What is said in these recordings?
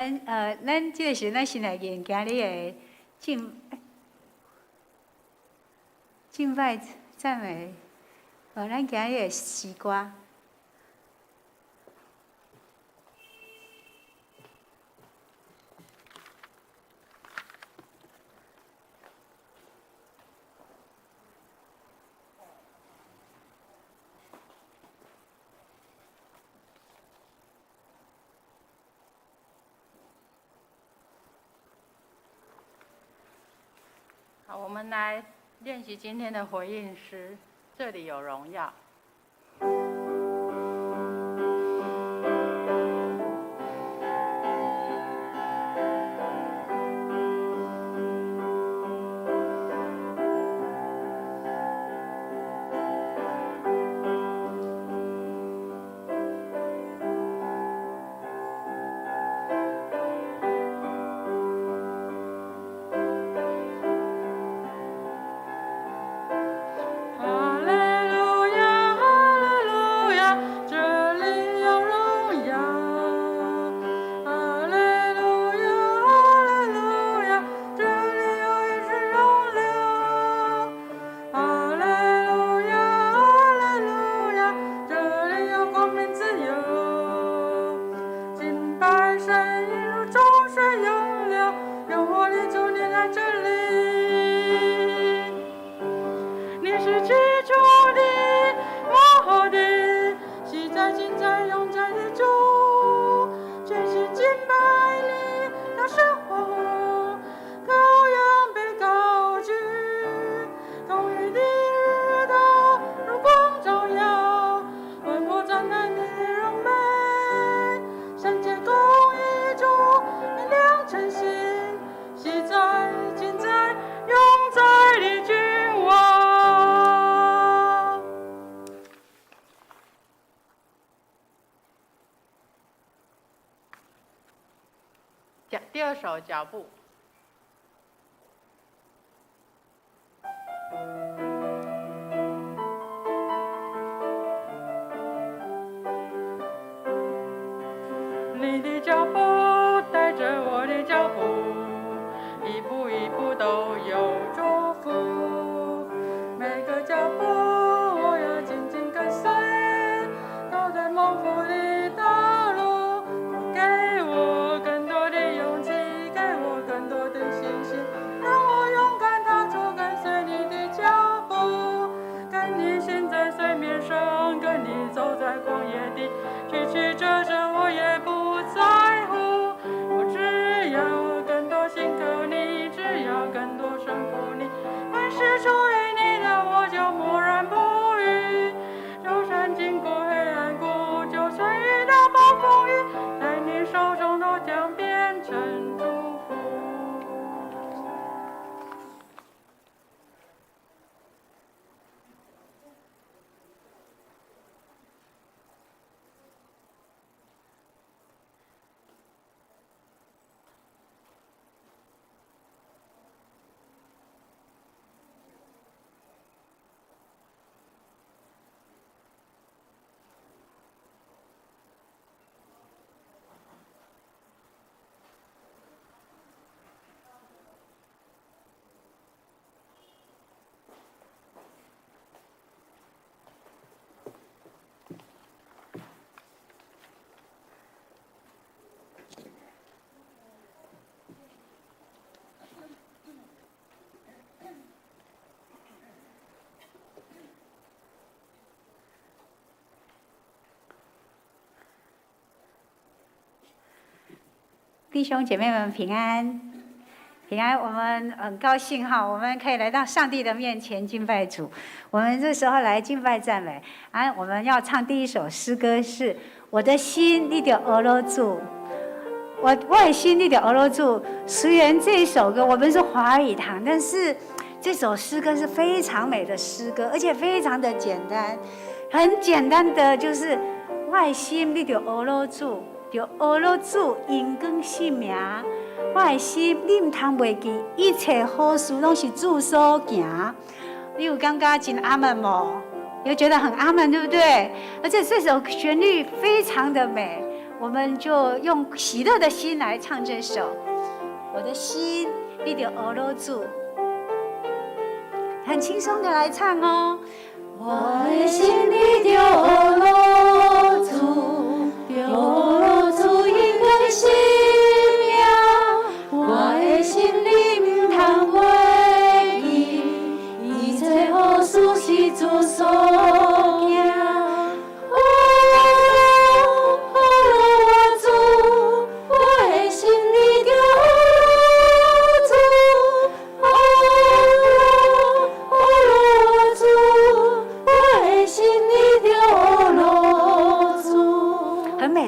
咱即个是咱新来人今日的敬拜赞美，咱今日的诗歌。好，我们来练习今天的回应诗。这里有荣耀。第二首脚步。你的脚步带着我的脚步，一步一步都有祝福。每个脚步我要紧紧跟随，走在蒙福的道路，给我更多的勇气，给我更多的信心，让我勇敢踏出跟随你的脚步，跟你行在水面上，跟你走在旷野地，曲曲折折我也不在乎。我只要更多信靠你，只要更多顺服你，凡是属于你的我就默然不语。就算经过黑暗谷，就算遇到暴风雨，在你手中都将变成祝福。弟兄姐妹们平安，平安！我们很高兴哈，我们可以来到上帝的面前敬拜主。我们这时候来敬拜赞美啊，我们要唱第一首诗歌是《我的心你就俄罗住》。我的心你就俄罗住。虽然这一首歌我们是华语堂，但是这首诗歌是非常美的诗歌，而且非常的简单，很简单的就是我的心你就俄罗住。就学了主因光性命，我的心你唔通袂记，一切好事拢是主所行。你有感觉真阿门无？有觉得很阿门，对不对？而且这首旋律非常的美，我们就用喜乐的心来唱这首《我的心你就握牢住》，很轻松的来唱哦。我的心你就握牢住，就握牢住一根心命，我的心里唔通袂记，一切好事是主所行。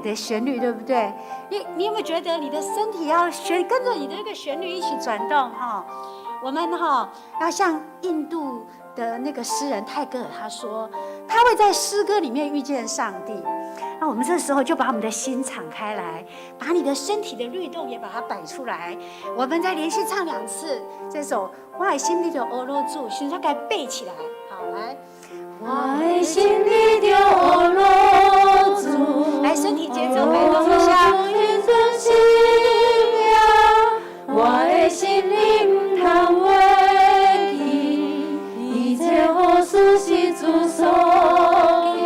的旋律对不对？你有没有觉得你的身体要跟着你的那个旋律一起转动哈？我们哈要像印度的那个诗人泰戈尔他说，他会在诗歌里面遇见上帝。那我们这时候就把我们的心敞开来，把你的身体的律动也把它摆出来。我们再连续唱2次这首《我的心里就握牢住》，现在该背起来。好，来。我的心里就握牢住，来身体节奏摆动一下。我的心里唔通袂记，一切好事是主所行。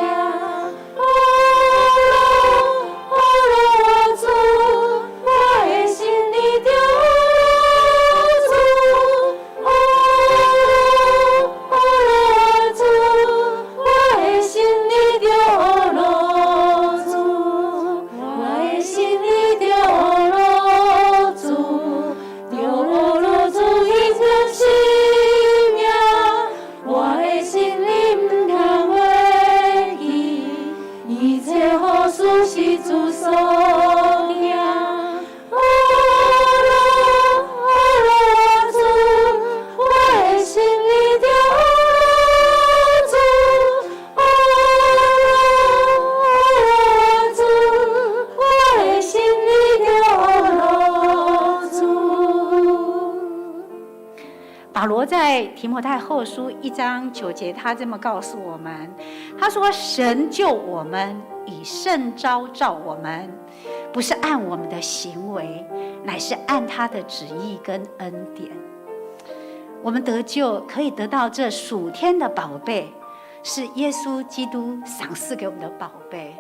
保罗在提摩太后书1章9节，他这么告诉我们，他说：“神救我们，以圣召召我们，不是按我们的行为，乃是按他的旨意跟恩典。”我们得救，可以得到这属天的宝贝，是耶稣基督赏赐给我们的宝贝。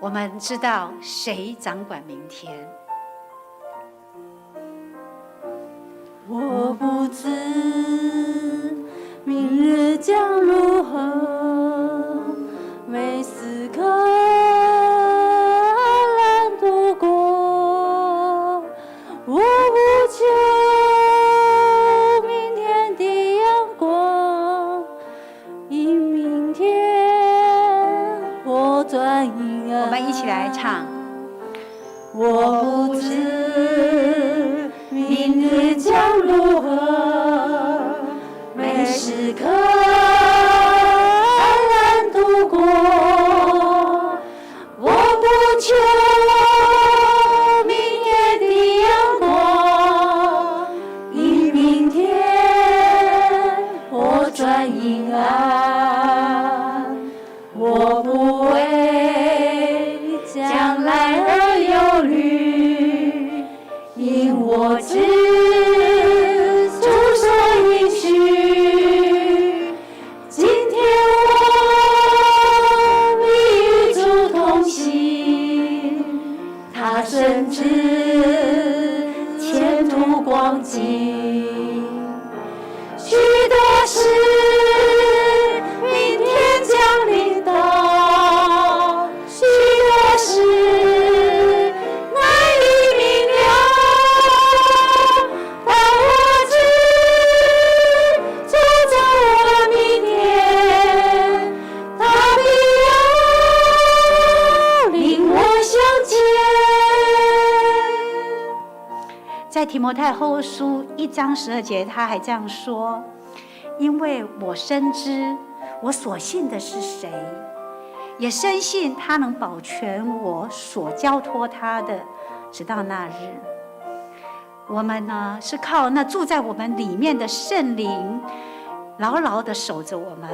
我们知道谁掌管明天。我不知明日将如何，每时刻安然度过。我不求明天的阳光，因明天我转阴暗。我们一起来唱。我不知明日将如何，每时刻安然度过。我不求明天的阳光，因明天我转阴暗。我不为将来而忧虑，因我知主所应许。今天我必与主同行，他深知前途光景，许多事明天将临到，许多事难以明了。但我知主在我明天，他必要领我向前。在提摩太后书1章12节，他还这样说：“因为我深知我所信的是谁，也深信他能保全我所交托他的，直到那日。”我们呢，是靠那住在我们里面的圣灵，牢牢地守着我们。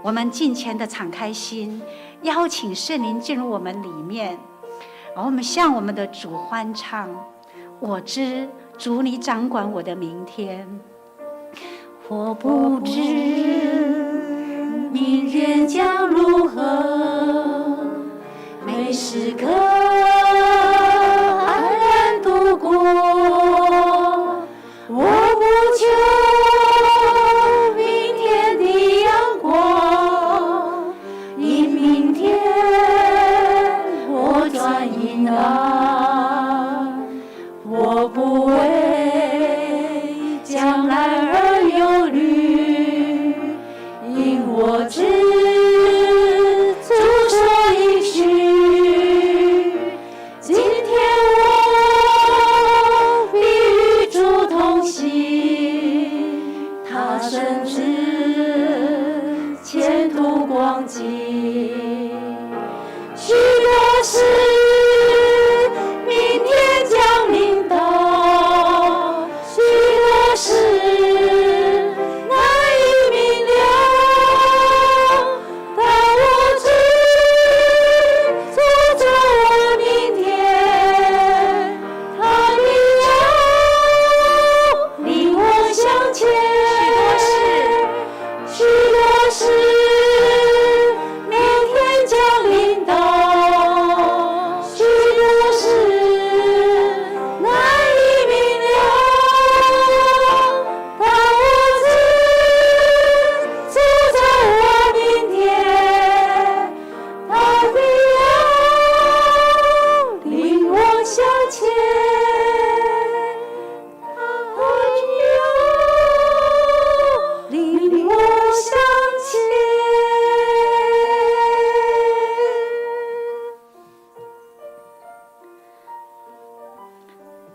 我们尽前的敞开心，邀请圣灵进入我们里面。我们向我们的主欢唱，我知主你掌管我的明天。我不知明天将如何，每时刻安然度过。我不求明天的阳光，因明天我转阴囊。我不为将来而忧虑，因我知主所应许。今天我必与主同行，他深知前途光景。许多事明天将临到，许多事难以明了，但我知主在我明天，他必要领我向前。许多事明天将临到，许多事难以明了，但我知主在我明天，他必要领我向前，他必要领我向前。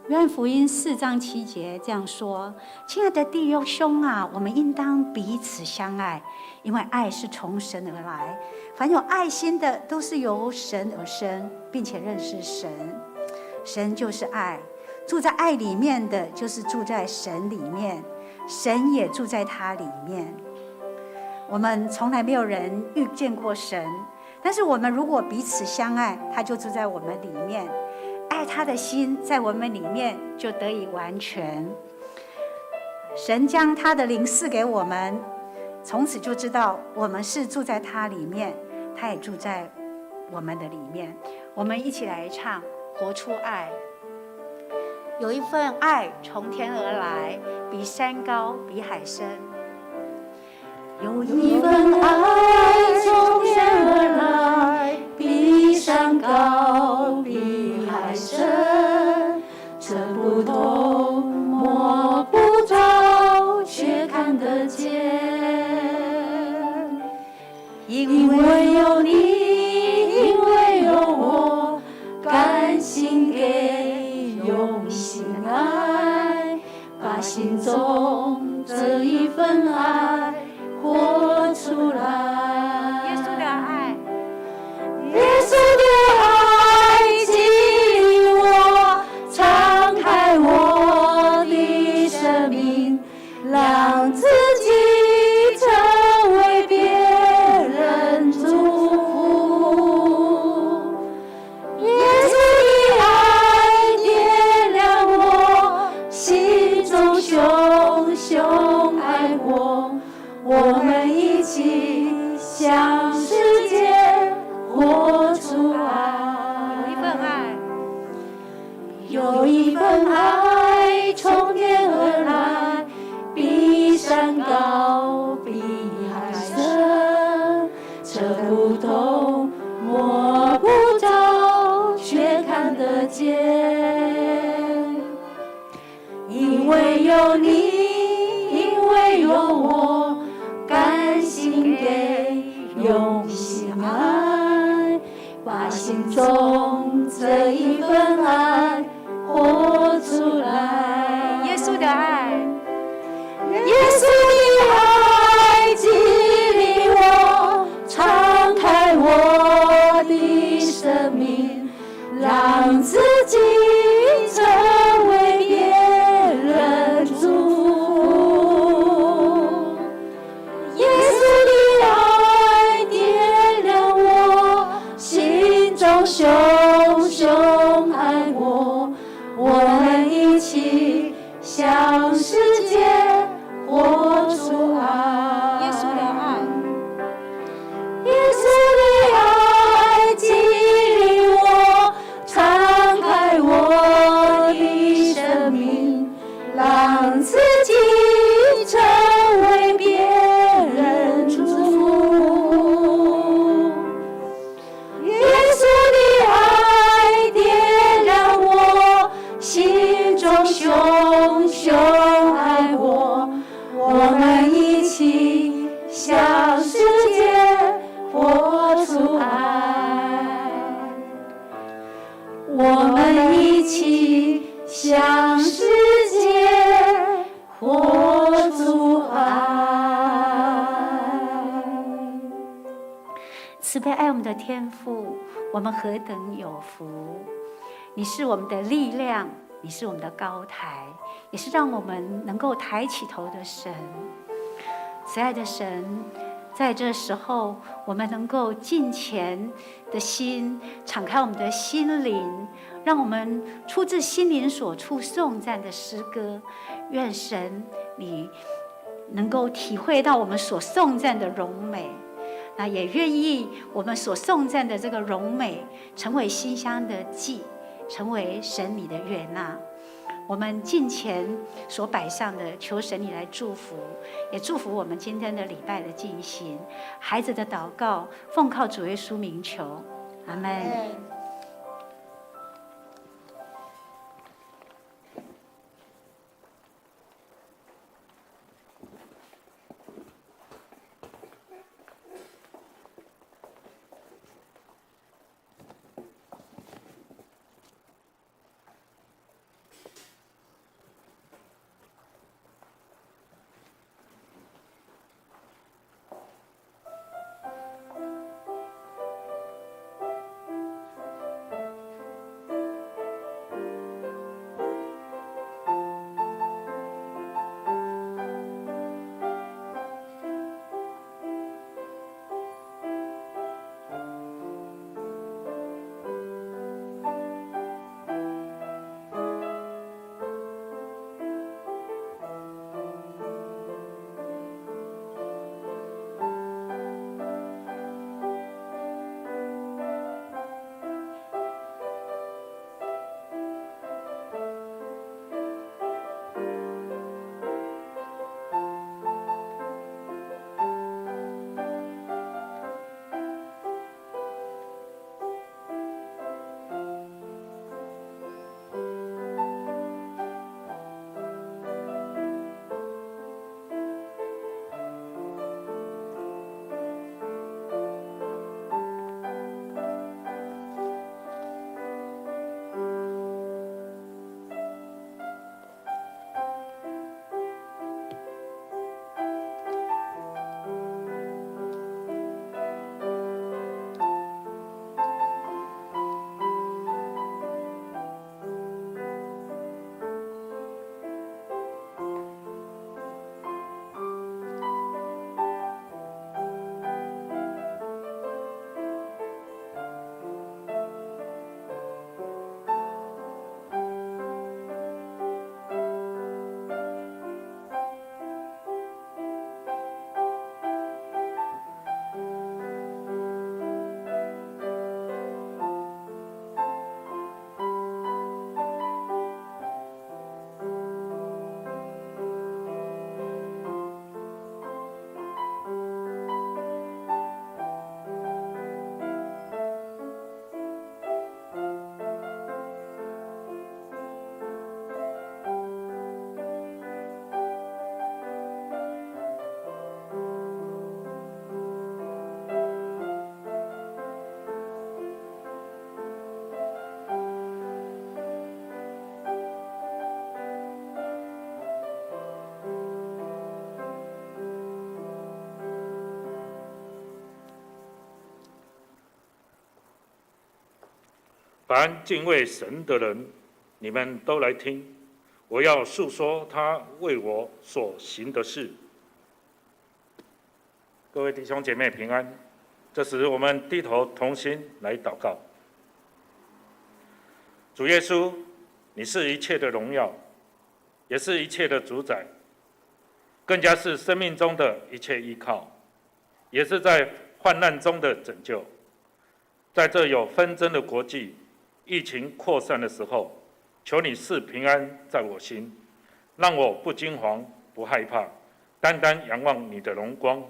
约翰福音4章7节这样说：亲爱的弟兄啊，我们应当彼此相爱，因为爱是从神而来。凡有爱心的，都是由神而生，并且认识神。神就是爱，住在爱里面的，就是住在神里面，神也住在他里面。我们从来没有人遇见过神，但是我们如果彼此相爱，他就住在我们里面。爱他的心在我们里面就得以完全。神将他的灵赐给我们，从此就知道我们是住在他里面，他也住在我们的里面。我们一起来唱，活出爱。有一份爱从天而来，比山高，比海深。有一份爱从天而来，比山高，比海深，测不透，摸不着，却看得见。因为有你，因为有我，甘心给，用心爱，把心中这一份爱活出来。耶稣的爱，耶稣的爱激励我，敞开我的生命，让自己成为别人祝福。耶稣的爱点亮我心中熊熊爱火，我们一起向世界活出爱。有一份爱从天而来，比山高，比海深，测不透，摸不着，却看得见。因为有你，因为有我，甘心给，用心爱，把心中这一份爱活出来。耶稣的爱，耶稣的爱激励我，敞开我的生命，让自己成为别人祝福。耶稣的爱点亮我心中熊熊向世界活出爱。耶稣的爱，耶稣的爱激励我，敞开我的生命，让自己成为别人祝福。耶稣的爱点亮我心中熊熊爱火，我们一起向世界活出爱。我们一起向世界活出爱。慈悲爱我们的天父，我们何等有福！你是我们的力量，你是我们的高台，也是让我们能够抬起头的神。慈爱的神，在这时候，我们能够敬虔的心，敞开我们的心灵，让我们出自心灵所出颂赞的诗歌。愿神你能够体会到我们所颂赞的荣美，那也愿意我们所颂赞的这个荣美，成为馨香的祭，成为神你的悦纳。我们敬虔所摆上的，求神你来祝福，也祝福我们今天的礼拜的进行。孩子的祷告，奉靠主耶稣名求，阿们。凡敬畏神的人，你们都来听，我要述说他为我所行的事。各位弟兄姐妹平安。这时我们低头同心来祷告。主耶稣，你是一切的荣耀，也是一切的主宰，更加是生命中的一切依靠，也是在患难中的拯救。在这有纷争的国际、疫情扩散的时候，求你赐平安在我心，让我不惊惶、不害怕，单单仰望你的荣光，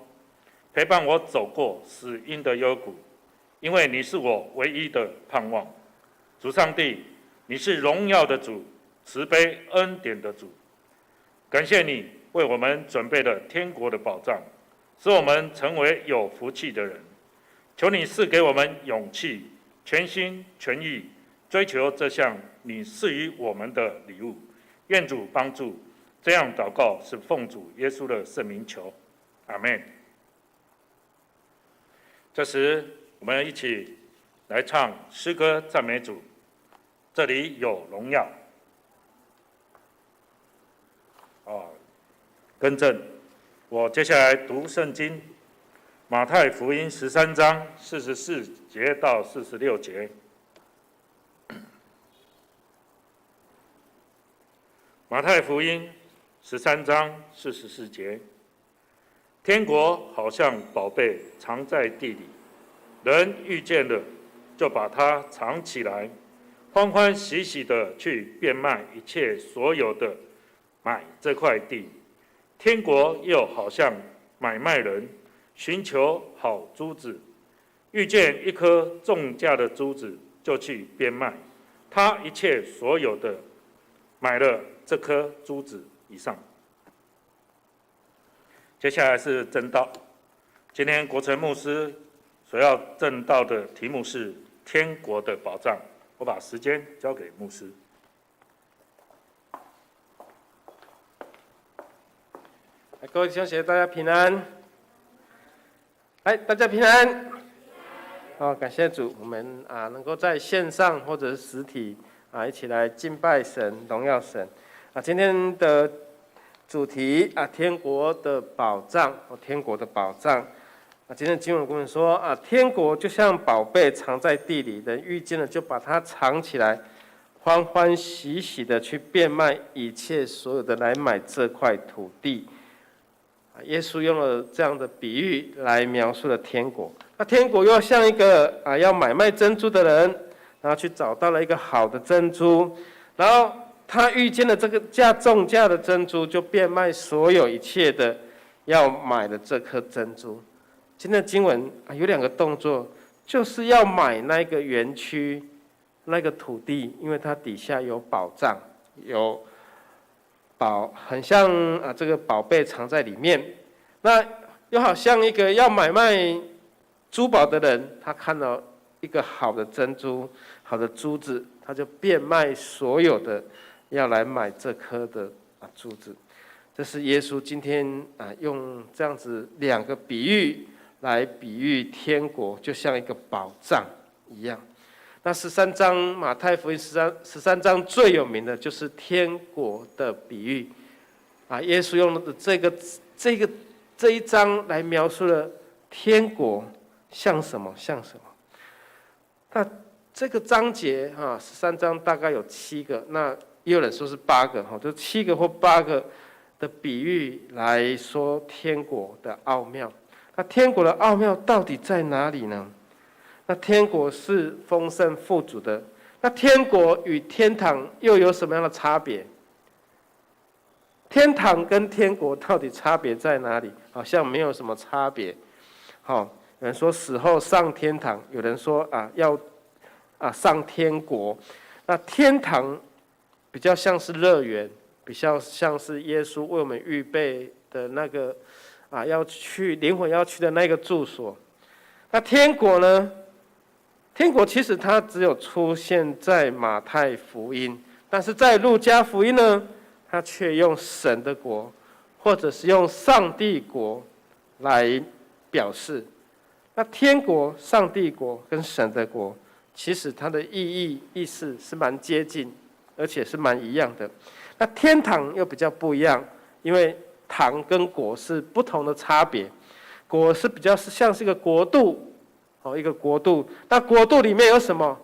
陪伴我走过死荫的幽谷，因为你是我唯一的盼望。主上帝，你是荣耀的主，慈悲恩典的主。感谢你为我们准备了天国的宝藏，使我们成为有福气的人。求你赐给我们勇气，全心全意追求这项你赐予我们的礼物。愿主帮助。这样祷告是奉主耶稣的圣名求，阿们。这时，我们一起来唱诗歌赞美主。这里有荣耀。更正，我接下来读圣经，马太福音13章44节到46节。马太福音13章44节，天国好像宝贝藏在地里，人遇见了就把它藏起来，欢欢喜喜的去变卖一切所有的，买这块地。天国又好像买卖人寻求好珠子，遇见一颗重价的珠子，就去变卖他一切所有的，买了这颗珠子以上。接下来是正道，今天国成牧师所要正道的题目是天国的宝藏。我把时间交给牧师。各位弟兄姐妹，大家平安。大家平安。感谢主，我们能够在线上或者是实体一起来敬拜神、荣耀神。今天的主题天国的宝藏，天国的宝藏。今天的经文跟我们说天国就像宝贝藏在地里，人遇见了就把它藏起来，欢欢喜喜的去变卖一切所有的来买这块土地。耶稣用了这样的比喻来描述了天国。那天国又像一个要买卖珍珠的人，然后去找到了一个好的珍珠，然后他遇见了这个重价的珍珠，就变卖所有一切的要买的这颗珍珠。今天的经文有两个动作，就是要买那个园区那个土地，因为它底下有宝藏，有很像这个宝贝藏在里面。那又好像一个要买卖珠宝的人，他看到一个好的珍珠、好的珠子，他就变卖所有的要来买这颗的珠子。这是耶稣今天用这样子两个比喻来比喻天国，就像一个宝藏一样。那13章马太福音13章最有名的就是天国的比喻耶稣用的这一章来描述了天国像什么。那这个章节13章大概有7个，那也有人说是8个就7个或8个的比喻来说天国的奥妙。那天国的奥妙到底在哪里呢？那天国是丰盛富足的，那天国与天堂又有什么样的差别？天堂跟天国到底差别在哪里？好像没有什么差别。有人说死后上天堂，有人说要上天国。那天堂比较像是乐园，比较像是耶稣为我们预备的那个要去灵魂要去的那个住所。那天国呢？天国其实它只有出现在马太福音，但是在路加福音呢，它却用神的国，或者是用上帝国来表示。那天国、上帝国跟神的国，其实它的意思是蛮接近，而且是蛮一样的。那天堂又比较不一样，因为堂跟国是不同的差别。国是比较像是一个国度。一个国度，那国度里面有什么？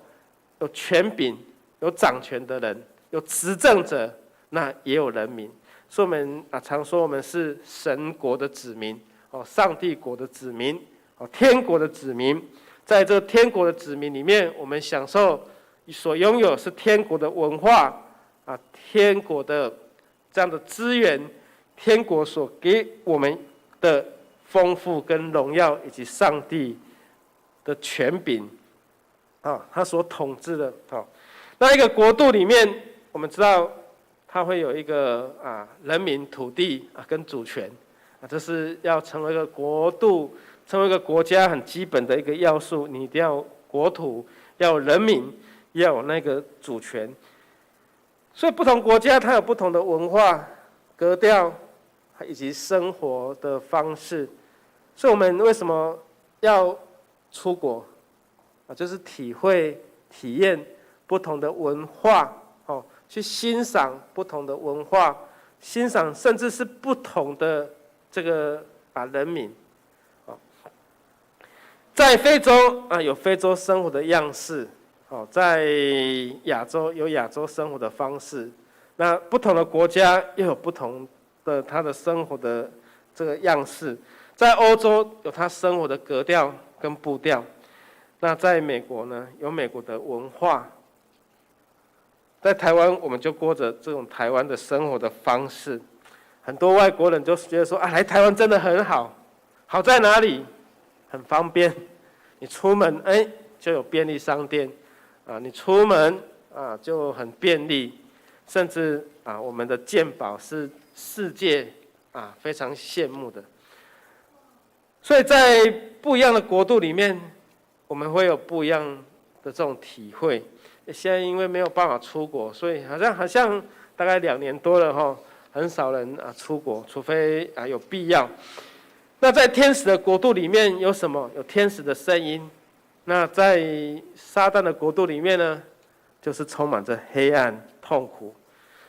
有权柄，有掌权的人，有执政者，那也有人民。所以我们常说我们是神国的子民，上帝国的子民，天国的子民。在这天国的子民里面，我们享受所拥有是天国的文化天国的这样的资源，天国所给我们的丰富跟荣耀，以及上帝的权柄他所统治的那一个国度里面，我们知道它会有一个人民、土地跟主权这是要成为一个国度、成为一个国家很基本的一个要素。你一定要国土，要有人民，要有那个主权。所以不同国家它有不同的文化、格调以及生活的方式。所以我们为什么要出国就是体会、体验不同的文化去欣赏不同的文化，欣赏甚至是不同的这个人民在非洲有非洲生活的样式在亚洲有亚洲生活的方式。那不同的国家又有不同的他的生活的这个样式。在欧洲有他生活的格调跟步调，那在美国呢有美国的文化。在台湾我们就过着这种台湾的生活的方式。很多外国人就觉得说来台湾真的很好，好在哪里？很方便，你出门就有便利商店你出门就很便利，甚至我们的健保是世界非常羡慕的。所以在不一样的国度里面，我们会有不一样的这种体会。现在因为没有办法出国，所以好像大概2年多了很少人出国，除非有必要。那在天使的国度里面有什么？有天使的声音。那在撒旦的国度里面呢，就是充满着黑暗、痛苦。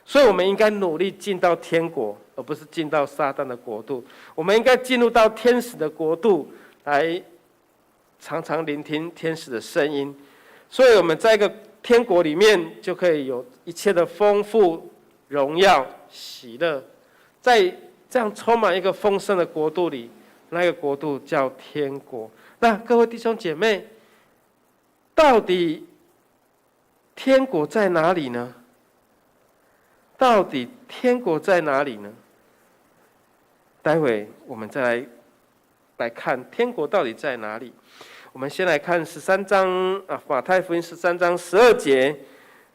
所以我们应该努力进到天国，而不是进到撒旦的国度。我们应该进入到天使的国度，来常常聆听天使的声音。所以我们在一个天国里面，就可以有一切的丰富、荣耀、喜乐。在这样充满一个丰盛的国度里，那个国度叫天国。那各位弟兄姐妹，到底天国在哪里呢？到底天国在哪里呢？待会我们再来看天国到底在哪里。我们先来看13章马太福音13章12节，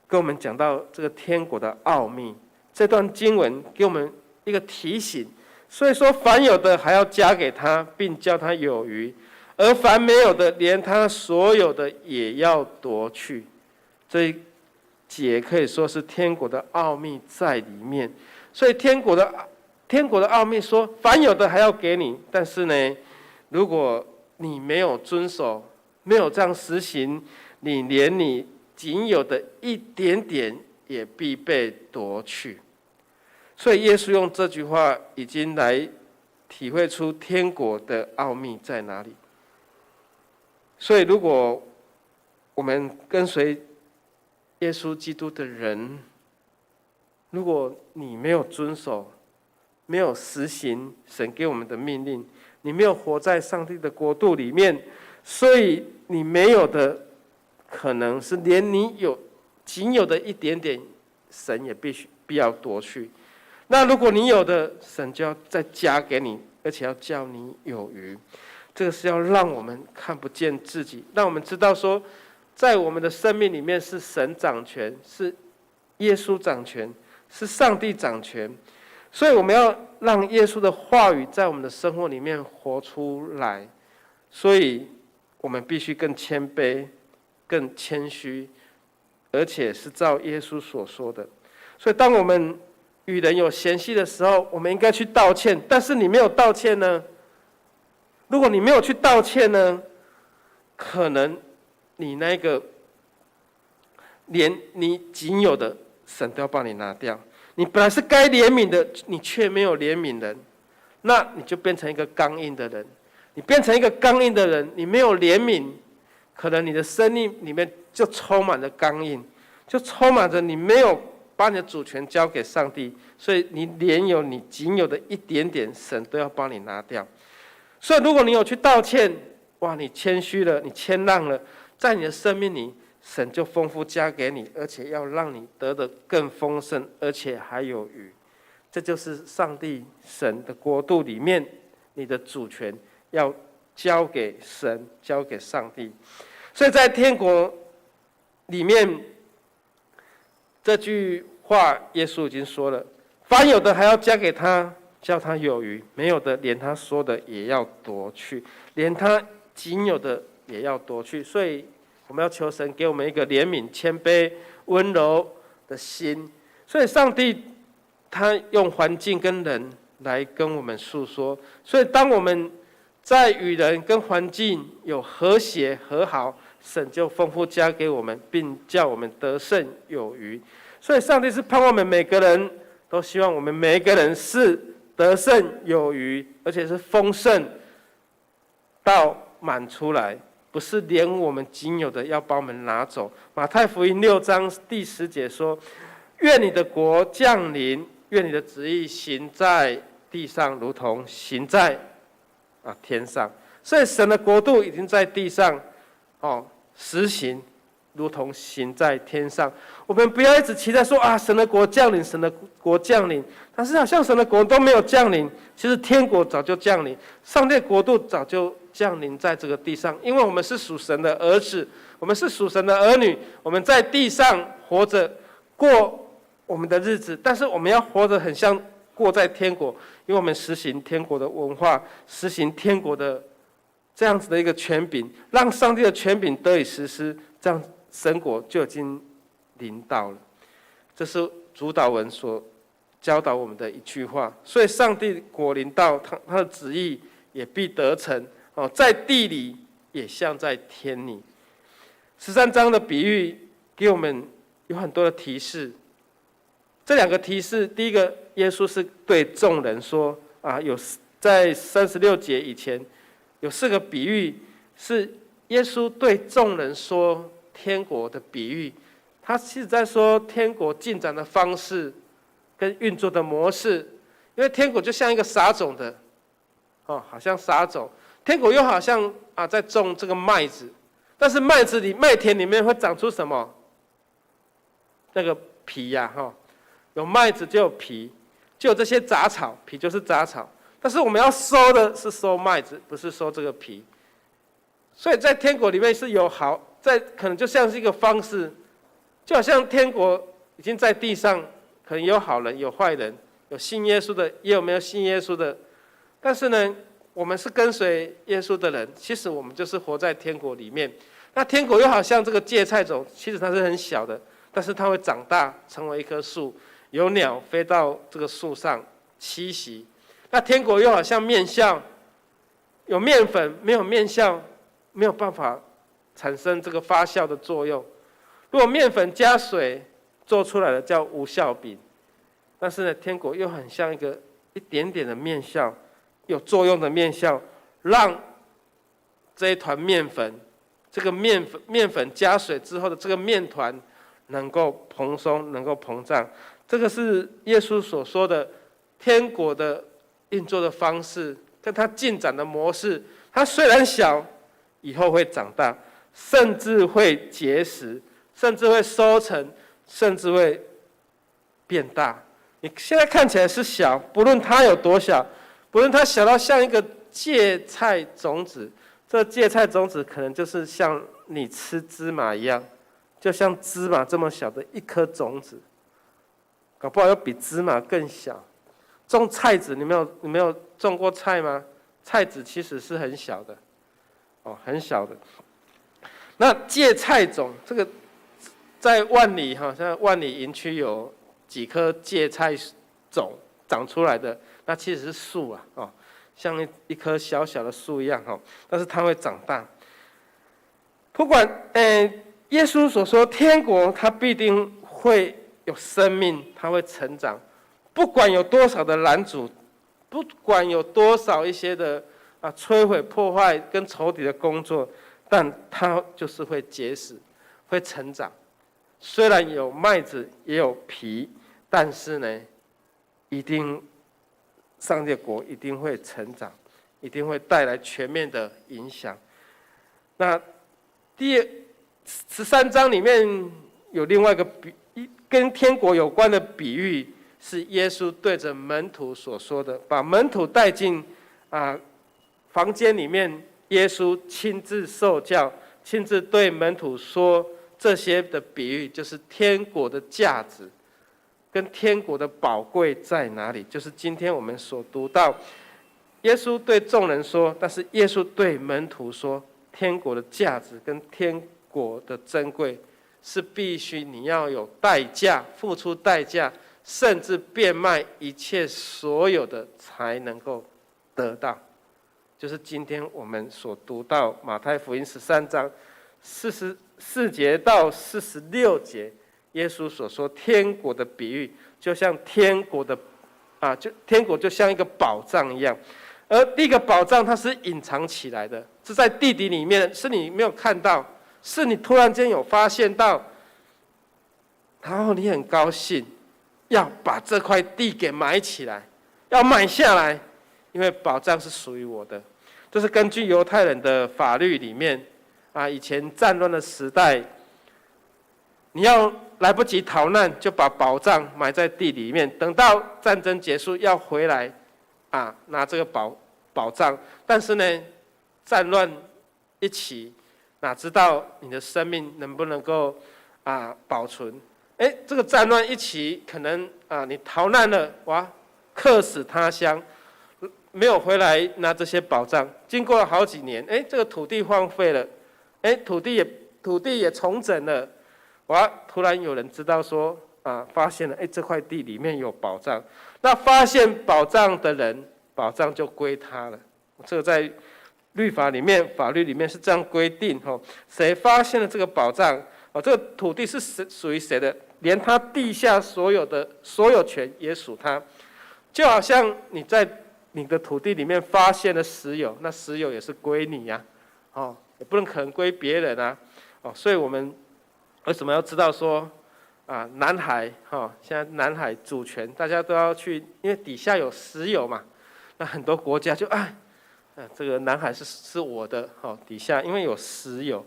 跟我们讲到这个天国的奥秘。这段经文给我们一个提醒，所以说凡有的还要加给他，并叫他有余；而凡没有的，连他所有的也要夺去。这一节可以说是天国的奥秘在里面。所以天国的奥秘说，凡有的还要给你，但是呢，如果你没有遵守，没有这样实行，你连你仅有的一点点也必被夺去。所以耶稣用这句话已经来体会出天国的奥秘在哪里。所以如果我们跟随耶稣基督的人，如果你没有遵守，没有实行神给我们的命令，你没有活在上帝的国度里面，所以你没有的可能是连你仅有的一点点，神也必要夺去。那如果你有的，神就要再加给你，而且要叫你有余。这个是要让我们看不见自己，让我们知道说，在我们的生命里面是神掌权，是耶稣掌权，是上帝掌权。所以我们要让耶稣的话语在我们的生活里面活出来。所以我们必须更谦卑、更谦虚，而且是照耶稣所说的。所以当我们与人有嫌隙的时候，我们应该去道歉。但是你没有道歉呢？如果你没有去道歉呢，可能你那个连你仅有的神都要帮你拿掉。你本来是该怜悯的，你却没有怜悯人，那你就变成一个刚硬的人。你变成一个刚硬的人，你没有怜悯，可能你的生命里面就充满了刚硬，就充满着你没有把你的主权交给上帝，所以你连有你仅有的一点点，神都要帮你拿掉。所以如果你有去道歉，哇，你谦虚了，你谦让了，在你的生命里，神就丰富加给你，而且要让你得的更丰盛，而且还有余。这就是上帝神的国度里面，你的主权要交给神，交给上帝。所以在天国里面，这句话耶稣已经说了：凡有的还要加给他，叫他有余；没有的，连他说的也要夺去，连他仅有的也要夺去。所以我们要求神给我们一个怜悯、谦卑、温柔的心。所以上帝他用环境跟人来跟我们诉说。所以当我们在与人跟环境有和谐和好，神就丰富加给我们，并叫我们得胜有余。所以上帝是盼望我们每个人都希望我们每一个人是得胜有余，而且是丰盛到满出来，不是连我们仅有的要把我们拿走。马太福音6章第10节说：愿你的国降临，愿你的旨意行在地上，如同行在天上。所以神的国度已经在地上实行，如同行在天上。我们不要一直期待说神的国降临，神的国降临，但是好像神的国都没有降临。其实天国早就降临，上帝国度早就降临在这个地上。因为我们是属神的儿子，我们是属神的儿女，我们在地上活着过我们的日子，但是我们要活得很像过在天国，因为我们实行天国的文化，实行天国的这样子的一个权柄，让上帝的权柄得以实施，这样神国就已经临到了。这是主导文所教导我们的一句话。所以上帝国临到，他的旨意也必得成，在地里也像在天里。13章的比喻给我们有很多的提示。这2个提示，第一个，耶稣是对众人说有在36节以前有4个比喻，是耶稣对众人说天国的比喻。他其实在说天国进展的方式跟运作的模式。因为天国就像一个撒种的好像撒种，天国又好像在种这个麦子，但是麦田里面会长出什么？那个皮有麦子就有皮，就有这些杂草，皮就是杂草。但是我们要收的是收麦子，不是收这个皮。所以在天国里面是有可能就像是一个方式，就好像天国已经在地上，可能有好人有坏人，有信耶稣的，也有没有信耶稣的。但是呢，我们是跟随耶稣的人，其实我们就是活在天国里面。那天国又好像这个芥菜种，其实它是很小的，但是它会长大成为一棵树，有鸟飞到这个树上栖息。那天国又好像面酵，有面粉没有面酵，没有办法产生这个发酵的作用。如果面粉加水做出来的叫无酵饼，但是呢，天国又很像一点点的面酵，有作用的面酵，让这一团面粉，这个面粉加水之后的这个面团能够蓬松，能够膨胀。这个是耶稣所说的天国的运作的方式，跟它进展的模式。它虽然小，以后会长大，甚至会结实，甚至会收成，甚至会变大。你现在看起来是小，不论它有多小，不论它小到像一个芥菜种子，这芥菜种子可能就是像你吃芝麻一样，就像芝麻这么小的一颗种子，搞不好要比芝麻更小。种菜籽，你没有种过菜吗？菜籽其实是很小的，很小的。那芥菜种，这个在万里像万里营区有几棵芥菜种长出来的，那其实是树像一棵小小的树一样但是它会长大。不管耶稣所说天国它必定会有生命，它会成长，不管有多少的拦阻，不管有多少一些的摧毁破坏跟仇敌的工作，但它就是会结实，会成长。虽然有麦子也有皮，但是呢，上帝的国一定会成长，一定会带来全面的影响。那13章里面有另外一个跟天国有关的比喻，是耶稣对着门徒所说的，把门徒带进房间里面，耶稣亲自受教，亲自对门徒说这些的比喻，就是天国的价值跟天国的宝贵在哪里，就是今天我们所读到耶稣对众人说，但是耶稣对门徒说，天国的价值跟天国的珍贵是必须你要有代价，付出代价，甚至变卖一切所有的才能够得到。就是今天我们所读到马太福音13章44节到46节，耶稣所说天国的比喻，就像天国就像一个宝藏一样。而第一个宝藏它是隐藏起来的，是在地底里面，是你没有看到，是你突然间有发现到，然后你很高兴要把这块地给买起来，要买下来，因为宝藏是属于我的。这是根据犹太人的法律里面以前战乱的时代，你要来不及逃难，就把宝藏埋在地里面，等到战争结束要回来拿这个宝藏。但是呢，战乱一起，哪知道你的生命能不能够保存？这个战乱一起，可能你逃难了，哇，客死他乡，没有回来拿这些宝藏。经过了好几年，这个土地荒废了，土地也重整了，哇，突然有人知道说发现了，这块地里面有宝藏。那发现宝藏的人，宝藏就归他了。这个在律法里面、法律里面是这样规定，谁发现了这个宝藏，这个土地是属于谁的，连他地下所有的所有权也属他。就好像你在你的土地里面发现了石油，那石油也是归你呀，也不能可能归别人啊。所以我们为什么要知道说南海现在南海主权大家都要去，因为底下有石油嘛，那很多国家就这个南海是我的，底下因为有石油。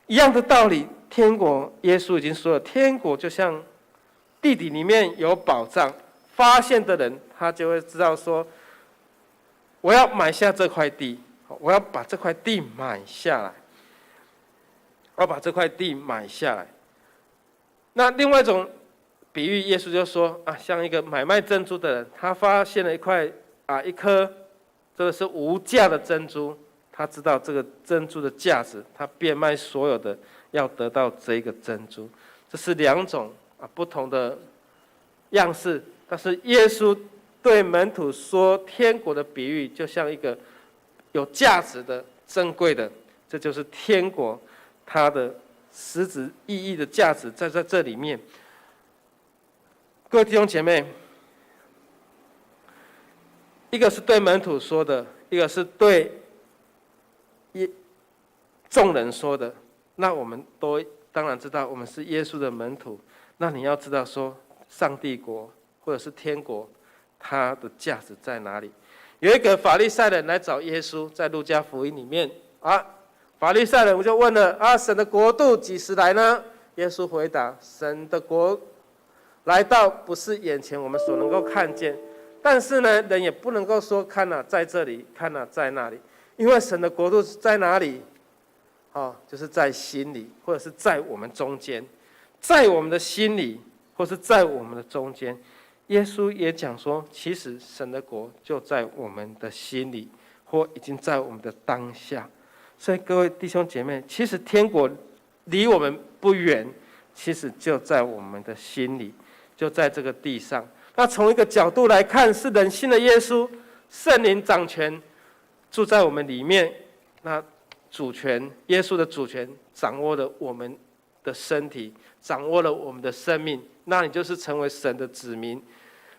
一样的道理，天国耶稣已经说了，天国就像地底里面有宝藏，发现的人他就会知道说，我要买下这块地，我要把这块地买下来，我要把这块地买下来。那另外一种比喻，耶稣就说像一个买卖珍珠的人，他发现了一颗这个是无价的珍珠，他知道这个珍珠的价值，他变卖所有的要得到这个珍珠。这是两种不同的样式，但是耶稣对门徒说天国的比喻，就像一个有价值的、珍贵的，这就是天国它的实质意义的价值在这里面。各位弟兄姐妹，一个是对门徒说的，一个是对众人说的。那我们都当然知道，我们是耶稣的门徒。那你要知道说，上帝国或者是天国，它的价值在哪里？有一个法利赛人来找耶稣，在路加福音里面法利赛人就问了神的国度几时来呢？耶稣回答：神的国来到，不是眼前我们所能够看见，但是呢，人也不能够说看在这里，看在那里，因为神的国度在哪里？就是在心里，或者是在我们中间，在我们的心里，或是在我们的中间。耶稣也讲说，其实神的国就在我们的心里，或已经在我们的当下。所以各位弟兄姐妹，其实天国离我们不远，其实就在我们的心里，就在这个地上。那从一个角度来看，是人信的耶稣，圣灵掌权，住在我们里面。那主权，耶稣的主权掌握了我们的身体，掌握了我们的生命，那你就是成为神的子民。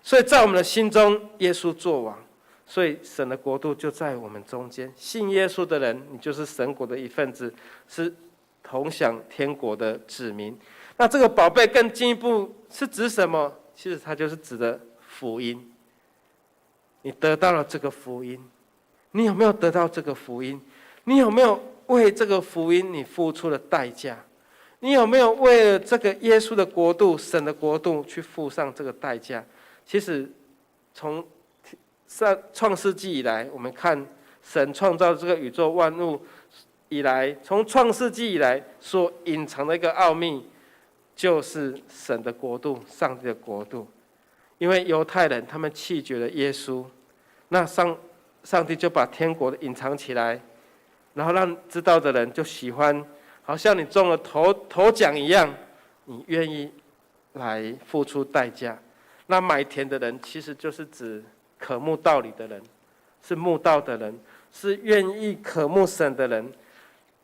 所以在我们的心中，耶稣作王，所以神的国度就在我们中间。信耶稣的人，你就是神国的一份子，是同享天国的子民。那这个宝贝更进一步是指什么？其实它就是指的福音。你得到了这个福音，你有没有得到这个福音？你有没有为这个福音你付出了代价？你有没有为了这个耶稣的国度、神的国度去付上这个代价？其实从创世纪以来，我们看神创造这个宇宙万物以来，从创世纪以来所隐藏的一个奥秘，就是神的国度、上帝的国度。因为犹太人他们弃绝了耶稣，那上帝就把天国隐藏起来，然后让知道的人就喜欢，好像你中了头奖一样，你愿意来付出代价。那买田的人其实就是指渴慕道理的人，是慕道的人，是愿意渴慕神的人。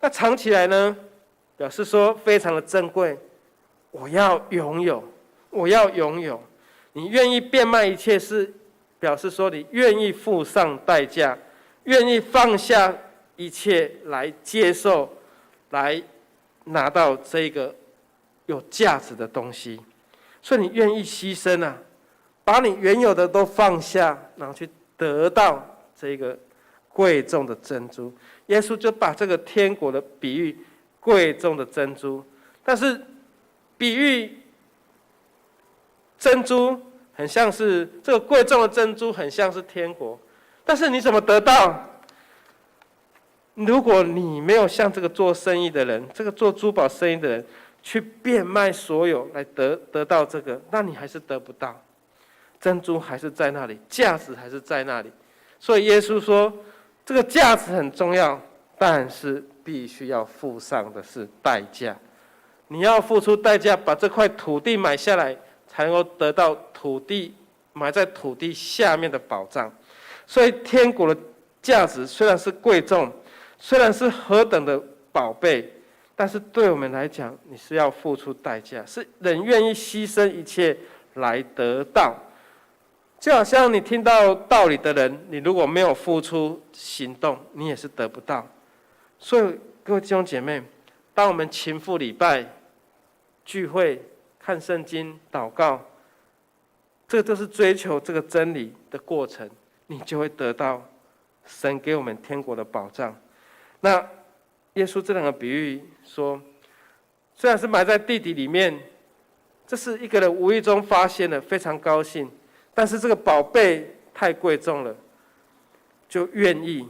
那藏起来呢，表示说非常的珍贵，我要拥有，我要拥有。你愿意变卖一切，是表示说你愿意付上代价，愿意放下一切来接受，来拿到这个有价值的东西。所以你愿意牺牲啊，把你原有的都放下，然后去得到这个贵重的珍珠。耶稣就把这个天国的比喻贵重的珍珠，但是比喻珍珠很像是这个贵重的珍珠，很像是天国，但是你怎么得到？如果你没有像这个做生意的人，这个做珠宝生意的人去变卖所有来得到这个，那你还是得不到。珍珠还是在那里，价值还是在那里。所以耶稣说，这个价值很重要，但是必须要付上的是代价。你要付出代价，把这块土地买下来，才能够得到土地埋在土地下面的宝藏。所以天国的价值虽然是贵重，虽然是何等的宝贝，但是对我们来讲，你是要付出代价，是人愿意牺牲一切来得到。就好像你听到道理的人，你如果没有付出行动，你也是得不到。所以各位弟兄姐妹，当我们勤赴礼拜、聚会、看圣经、祷告，这个都是追求这个真理的过程，你就会得到神给我们天国的保障。那耶稣这两个比喻说，虽然是埋在地底里面，这是一个人无意中发现了，非常高兴，但是这个宝贝太贵重了，就愿意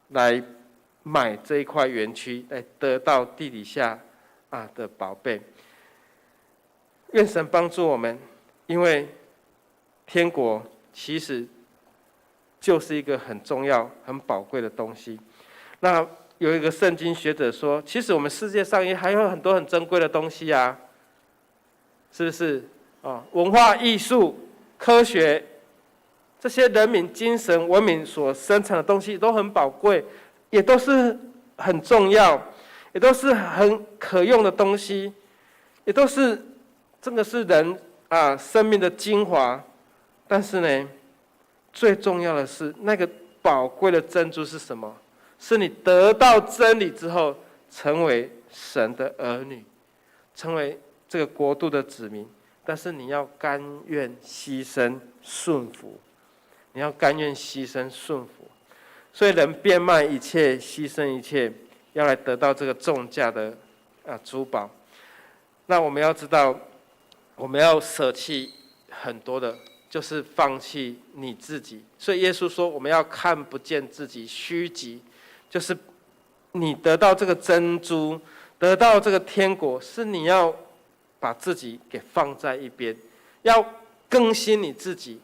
来买这一块园区，来得到地底下的宝贝。愿神帮助我们，因为天国其实就是一个很重要、很宝贵的东西。那有一个圣经学者说，其实我们世界上也还有很多很珍贵的东西啊，是不是？文化艺术、科学，这些人民精神文明所生产的东西都很宝贵，也都是很重要，也都是很可用的东西，也都是这个是人生命的精华。但是呢，最重要的是那个宝贵的珍珠是什么？是你得到真理之后，成为神的儿女，成为这个国度的子民。但是你要甘愿牺牲顺服，你要甘愿牺牲顺服。所以人变卖一切，牺牲一切，要来得到这个重价的珠宝。那我们要知道，我们要舍弃很多的，就是放弃你自己。所以耶稣说，我们要看不见自己虚己，就是你得到这个珍珠，得到这个天国，是你要把自己给放在一边，要更新你自己。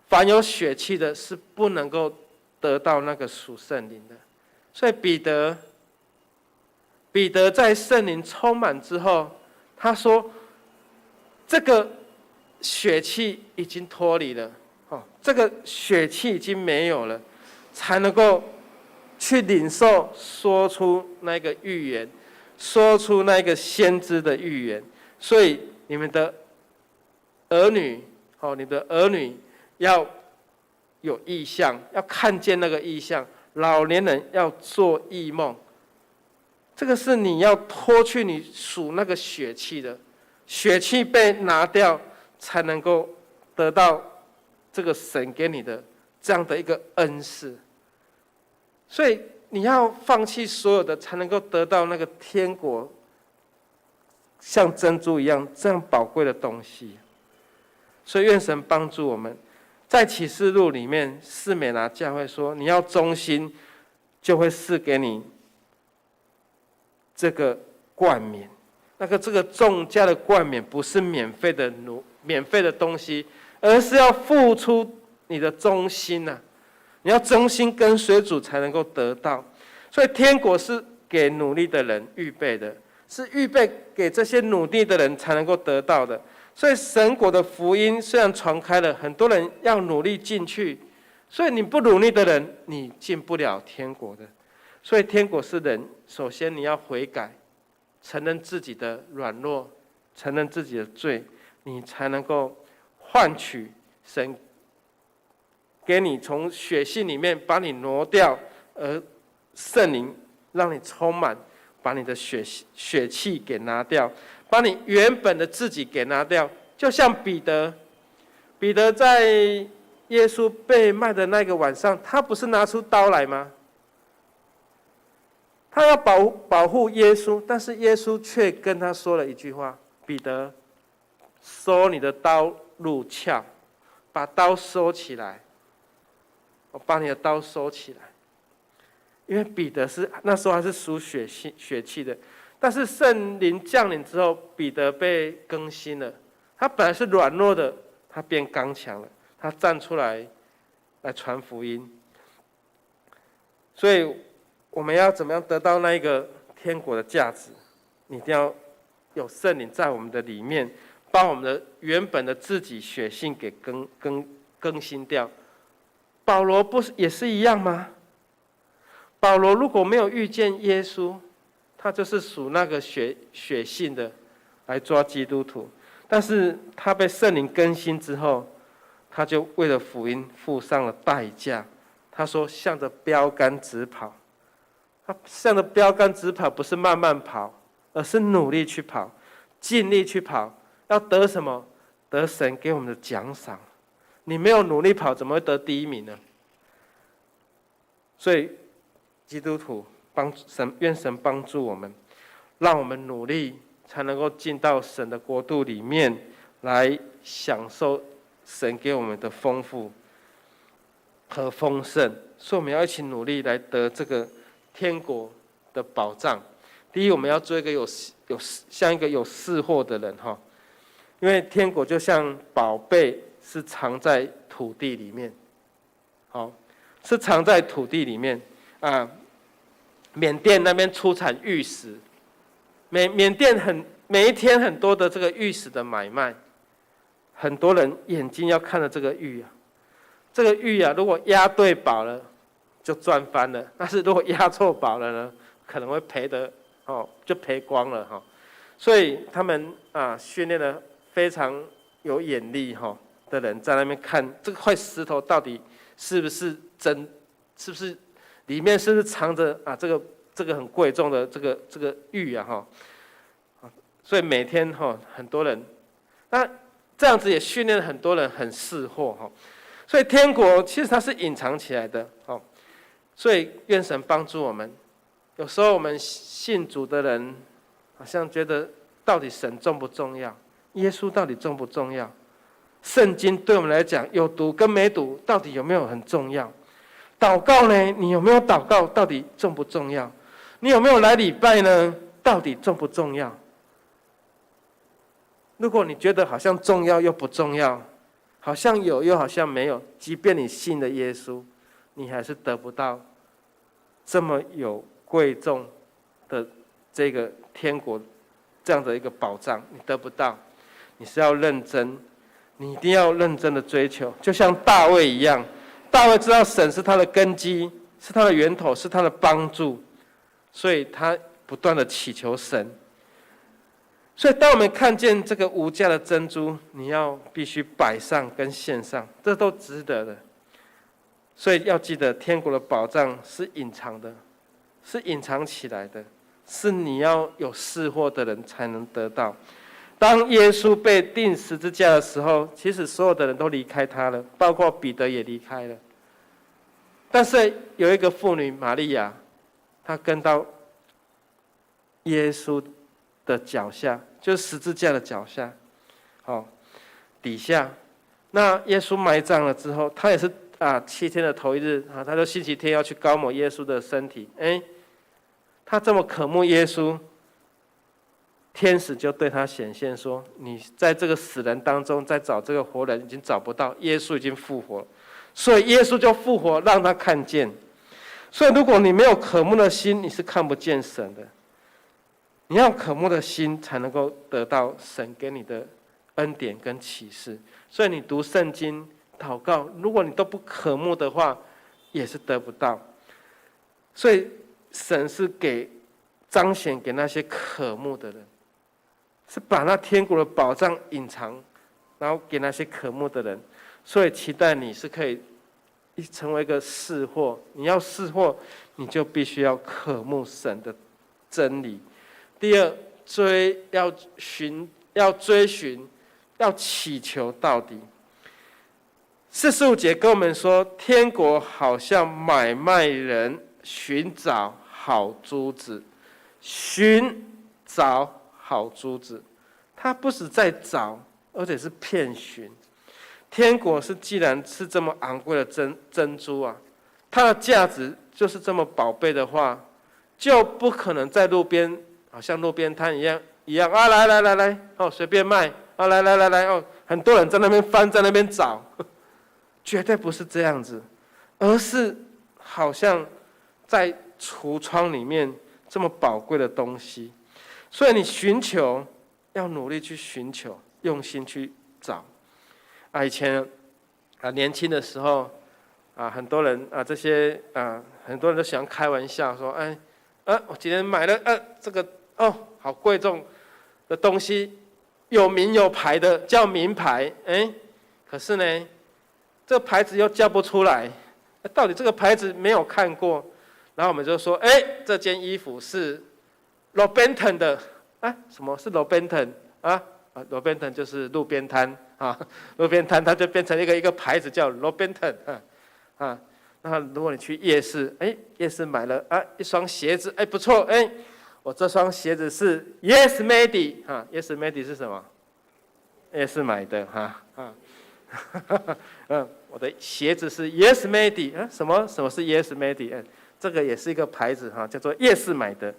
凡有血气的，是不能够得到那个属圣灵的。所以彼得在圣灵充满之后，他说：“这个血气已经脱离了，这个血气已经没有了，才能够去领受，说出那个预言。”说出那个先知的预言。所以你们的儿女，你的儿女要有异象，要看见那个异象。老年人要做异梦，这个是你要脱去你属那个血气的，血气被拿掉，才能够得到这个神给你的这样的一个恩赐。所以你要放弃所有的，才能够得到那个天国像珍珠一样这样宝贵的东西。所以愿神帮助我们，在启示录里面，士美拿教会说，你要忠心，就会赐给你这个冠冕。这个重价的冠冕不是免费的东西，而是要付出你的忠心啊！你要忠心跟随主才能够得到。所以天国是给努力的人预备的，是预备给这些努力的人才能够得到的。所以神国的福音虽然传开了，很多人要努力进去，所以你不努力的人，你进不了天国的。所以天国是人，首先你要悔改，承认自己的软弱，承认自己的罪，你才能够换取神给你从血性里面把你挪掉，而圣灵让你充满，把你的血气给拿掉，把你原本的自己给拿掉。就像彼得在耶稣被卖的那个晚上，他不是拿出刀来吗？他要保护耶稣，但是耶稣却跟他说了一句话：彼得，收你的刀入鞘，把刀收起来。我把你的刀收起来。因为彼得那时候还是属血气的，但是圣灵降临之后，彼得被更新了。他本来是软弱的，他变刚强了，他站出来传福音。所以我们要怎么样得到那一个天国的价值？你一定要有圣灵在我们的里面，把我们的原本的自己血性给更新掉。保罗不是也是一样吗？保罗如果没有遇见耶稣，他就是属那个血性的来抓基督徒。但是他被圣灵更新之后，他就为了福音付上了代价。他说向着标杆直跑。他向着标杆直跑，不是慢慢跑，而是努力去跑，尽力去跑。要得什么？得神给我们的奖赏。你没有努力跑，怎么会得第一名呢？所以基督徒愿神帮助我们，让我们努力，才能够进到神的国度里面来享受神给我们的丰富和丰盛。所以我们要一起努力来得这个天国的保障。第一，我们要做一个像一个有识货的人哈，因为天国就像宝贝是藏在土地里面，好，是藏在土地里面啊。缅甸那边出产玉石，缅甸每一天很多的这个玉石的买卖，很多人眼睛要看着这个玉啊，这个玉啊，如果押对宝了就赚翻了，但是如果押错宝了呢，可能会赔的就赔光了哈。所以他们训练了非常有眼力的人在那边看这块石头到底是不是真，是不是里面是不是藏着这个很贵重的这个玉啊所以每天很多人，那这样子也训练了很多人很识货所以天国其实它是隐藏起来的所以愿神帮助我们。有时候我们信主的人好像觉得到底神重不重要，耶稣到底重不重要，圣经对我们来讲有读跟没读到底有没有很重要，祷告呢，你有没有祷告到底重不重要，你有没有来礼拜呢到底重不重要。如果你觉得好像重要又不重要，好像有又好像没有，即便你信了耶稣，你还是得不到这么有贵重的这个天国这样的一个保障，你得不到。你是要认真，你一定要认真的追求，就像大卫一样。大卫知道神是他的根基，是他的源头，是他的帮助，所以他不断的祈求神。所以当我们看见这个无价的珍珠，你要必须摆上跟献上，这都值得的。所以要记得天国的宝藏是隐藏的，是隐藏起来的，是你要有识货的人才能得到。当耶稣被钉十字架的时候，其实所有的人都离开他了，包括彼得也离开了。但是有一个妇女玛利亚，她跟到耶稣的脚下，就是十字架的脚下，底下。那耶稣埋葬了之后，他也是7天的头一日他就星期天要去膏抹耶稣的身体。他这么渴慕耶稣，天使就对他显现说：“你在这个死人当中，在找这个活人，已经找不到，耶稣已经复活了。”所以耶稣就复活，让他看见。所以如果你没有渴慕的心，你是看不见神的。你要渴慕的心，才能够得到神给你的恩典跟启示。所以你读圣经、祷告，如果你都不渴慕的话，也是得不到。所以神是彰显给那些渴慕的人，是把那天国的宝藏隐藏，然后给那些渴慕的人。所以期待你是可以成为一个识货。你要识货，你就必须要渴慕神的真理。第二，要追寻，要祈求到底。45节跟我们说，天国好像买卖人寻找好珠子，寻找好珠子。他不是在找，而且是遍寻。天国既然是这么昂贵的珍珠它的价值就是这么宝贝的话，就不可能在路边，好像路边摊一样来随便卖来很多人在那边翻，在那边找，绝对不是这样子，而是好像在橱窗里面这么宝贵的东西。所以你寻求，要努力去寻求，用心去找。以前年轻的时候很多人很多人都喜欢开玩笑说：“我今天买了这个好贵重的东西，有名有牌的，叫名牌。可是呢，这个牌子又叫不出来，到底这个牌子没有看过。然后我们就说：这件衣服是 Robenton 的什么是 Robenton ？Robenton 就是路边摊路边摊它就变成一个牌子叫 Robenton 那如果你去夜市，夜市买了一双鞋子，不错，我这双鞋子是 Yes Made，Yes Made 是什么？夜市买的我的鞋子是 Yes Made，什么是 Yes Made？这个也是一个牌子叫做夜市买的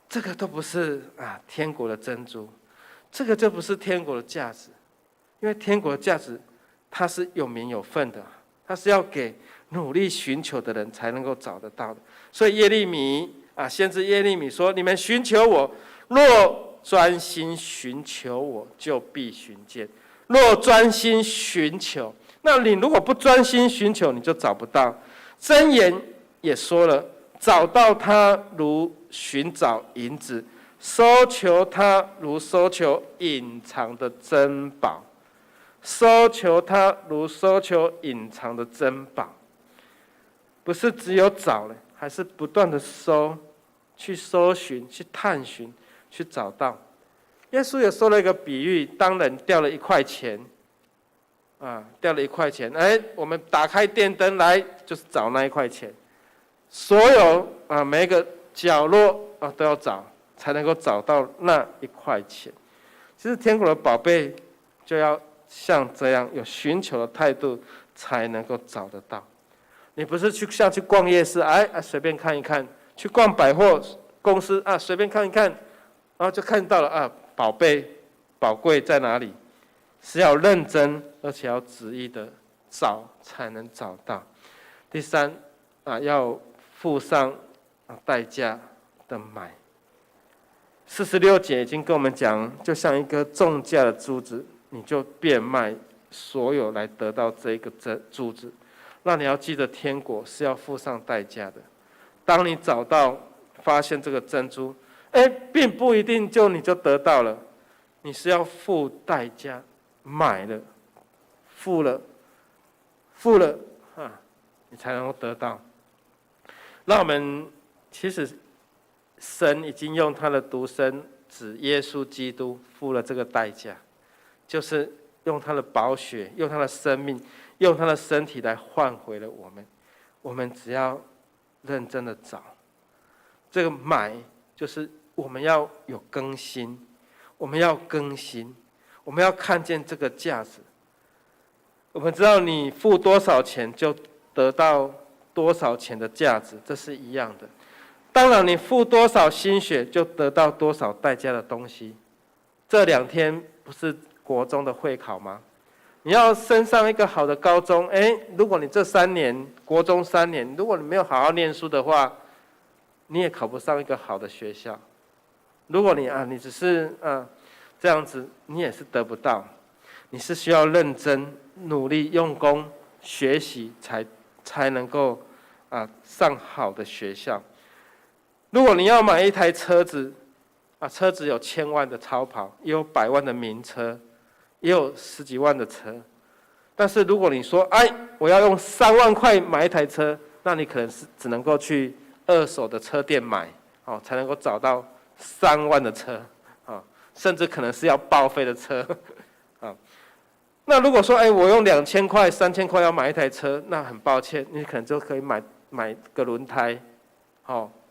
这个都不是天国的珍珠，这个就不是天国的价值，因为天国的价值它是有名有分的，它是要给努力寻求的人才能够找得到的。所以耶利米先知耶利米说：“你们寻求我，若专心寻求我，就必寻见。若专心寻求，那你如果不专心寻求，你就找不到。箴言也说了，找到他如寻找银子，搜求他如搜求隐藏的珍宝。搜求他如搜求隐藏的珍宝，不是只有找了，还是不断的去搜寻，去探寻，去找到。耶稣也说了一个比喻，当人掉了1块钱，掉了1块钱，我们打开电灯来，就是找那1块钱。所有每一个角落都要找，才能够找到那1块钱。其实天国的宝贝就要像这样有寻求的态度，才能够找得到。你不是像去逛夜市，随便看一看；去逛百货公司随便看一看，然后就看到了宝贵在哪里？是要认真，而且要执意的找，才能找到。第三要付上代价的买。46节已经跟我们讲，就像一个重价的珠子，你就变卖所有来得到这个珠子。那你要记得，天国是要付上代价的。当你找到、发现这个珍珠，并不一定你就得到了，你是要付代价买了，付了你才能够得到。那我们其实神已经用他的独生子耶稣基督付了这个代价，就是用他的宝血，用他的生命，用他的身体来换回了我们。我们只要认真的找，这个买就是我们要有更新，我们要更新，我们要看见这个价值。我们知道你付多少钱就得到多少钱的价值，这是一样的。当然你付多少心血就得到多少代价的东西。这2天不是国中的会考吗？你要升上一个好的高中，如果你这3年国中3年，如果你没有好好念书的话，你也考不上一个好的学校。如果你只是这样子，你也是得不到。你是需要认真努力用功学习才能够上好的学校。如果你要买一台车子，车子有1000万的超跑，也有100万的名车，也有10几万的车。但是如果你说，我要用3万块买一台车，那你可能是只能够去2手的车店买，才能够找到3万的车，甚至可能是要报废的车。那如果说，我用2000块、3000块要买一台车，那很抱歉，你可能就可以买个轮胎，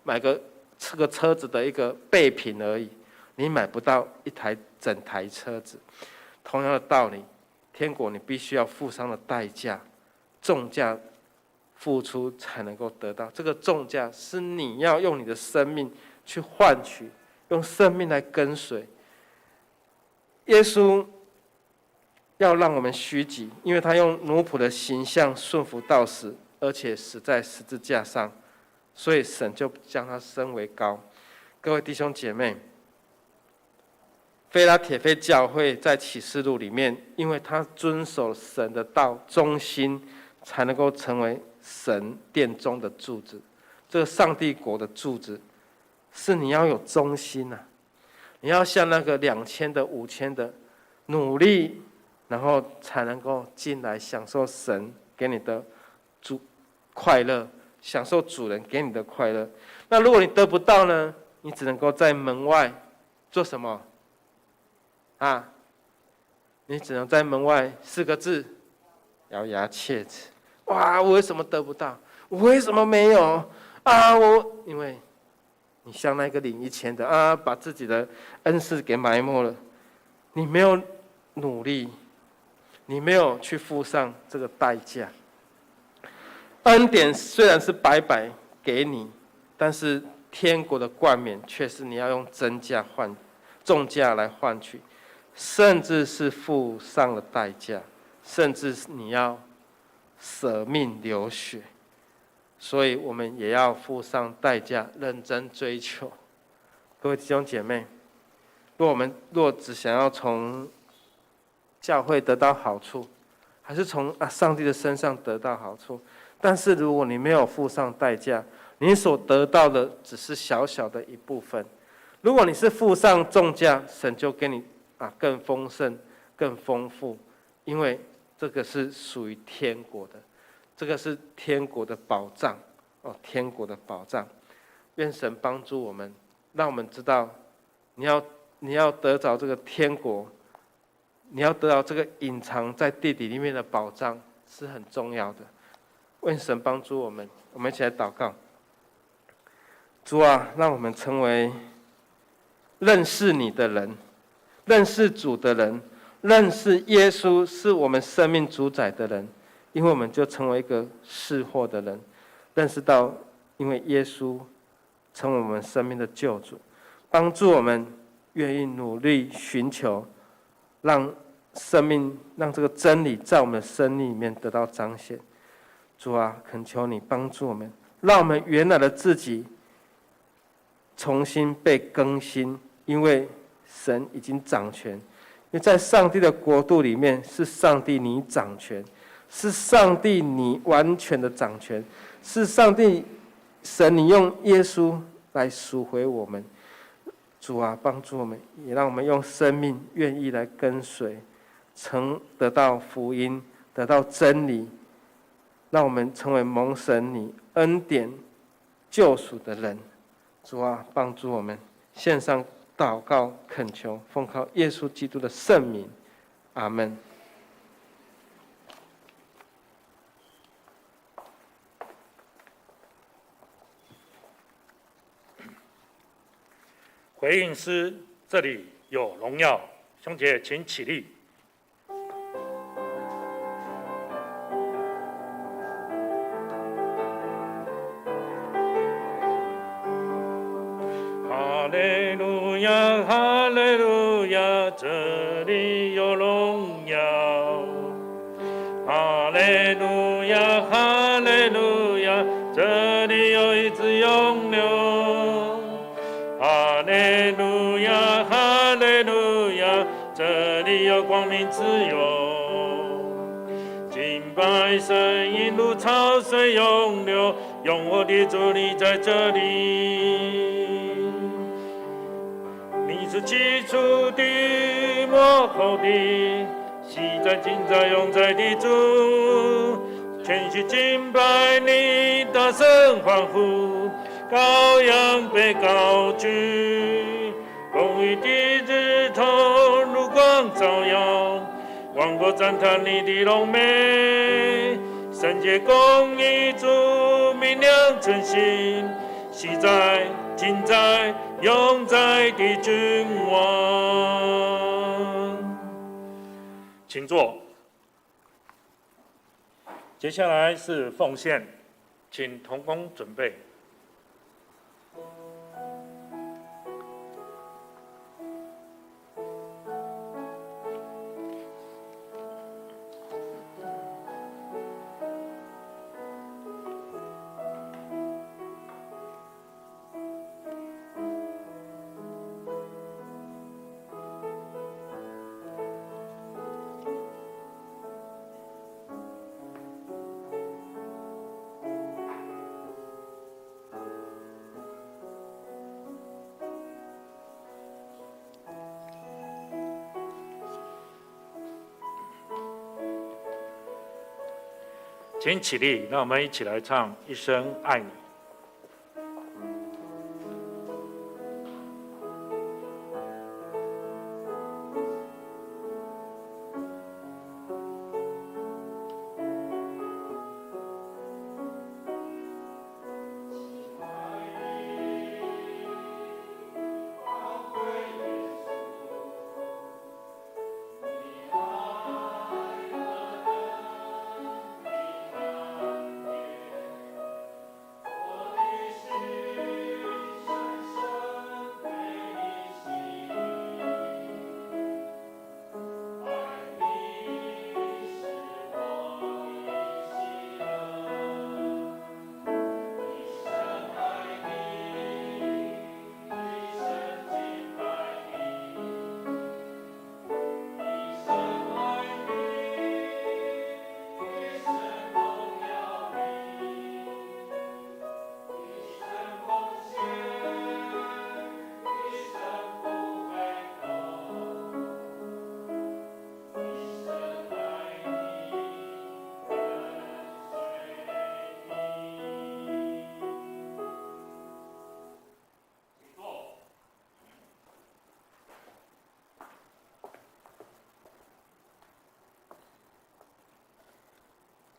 买个这个车子的一个备品而已，你买不到整台车子。同样的道理，天国你必须要付上的代价，重价付出才能够得到。这个重价是你要用你的生命去换取，用生命来跟随。耶稣要让我们虚己，因为他用奴仆的形象顺服到死，而且死在十字架上，所以神就将他升为高。各位弟兄姐妹，腓拉铁非教会在启示录里面，因为他遵守神的道，忠心，才能够成为神殿中的柱子。这个上帝国的柱子，是你要有忠心你要像那个2000的、5000的努力，然后才能够进来享受神给你的快乐，享受主人给你的快乐。那如果你得不到呢？你只能够在门外做什么？你只能在门外4个字：咬牙切齿。哇！我为什么得不到？我为什么没有？因为你像那个领1000的把自己的恩赐给埋没了，你没有努力，你没有去付上这个代价。恩典虽然是白白给你，但是天国的冠冕却是你要用重价来换取，甚至是付上了代价，甚至你要舍命流血。所以我们也要付上代价，认真追求。各位弟兄姐妹，若只想要从教会得到好处，还是从上帝的身上得到好处，但是如果你没有付上代价，你所得到的只是小小的一部分。如果你是付上重价，神就给你更丰盛、更丰富，因为这个是属于天国的，这个是天国的保障天国的保障。愿神帮助我们，让我们知道，你要得着这个天国，你要得到这个隐藏在地底里面的保障是很重要的。愿神帮助我们，我们一起来祷告。主让我们成为认识你的人，认识主的人，认识耶稣是我们生命主宰的人，因为我们就成为一个识货的人，认识到因为耶稣成为我们生命的救主，帮助我们愿意努力寻求，让这个真理在我们的生命里面得到彰显。主恳求你帮助我们，让我们原来的自己重新被更新，因为神已经掌权。因为在上帝的国度里面，是上帝你掌权，是上帝你完全的掌权，是上帝神你用耶稣来赎回我们。主帮助我们，也让我们用生命愿意来跟随，曾得到福音，得到真理，让我们成为蒙神你恩典救赎的人。主啊，帮助我们献上祷告恳求，奉靠耶稣基督的圣名，阿们。回应诗这里有荣耀，兄姐请起立。哈利路亚，哈利路亚，这里有荣耀。哈利路亚，哈利路亚，这里有一直永流。哈利路亚，哈利路亚，这里有光明自由。敬拜声音如潮水涌流，永活的主你在这里。你是起初的，末后的，昔在今在永在的主，全心敬拜你，大声欢呼。羔羊被高举，公义的日头如光照耀，万国赞叹你的荣美。圣洁公义主明亮真心，昔在今在永在的君王。请坐。接下来是奉献，请同工准备。请起立，让我们一起来唱《一生爱你》。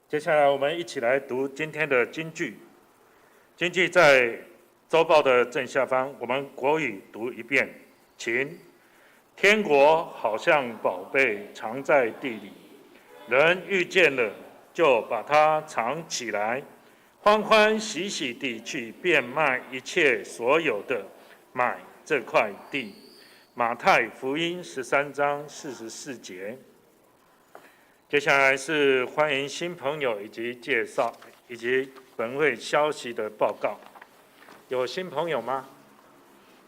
接下来我们一起来读今天的金句。金句在周报的正下方，我们国语读一遍，请。天国好像宝贝藏在地里，人遇见了就把它藏起来，欢欢喜喜地去变卖一切所有的，买这块地。马太福音13章44节。接下来是欢迎新朋友以及介绍以及本会消息的报告。有新朋友吗？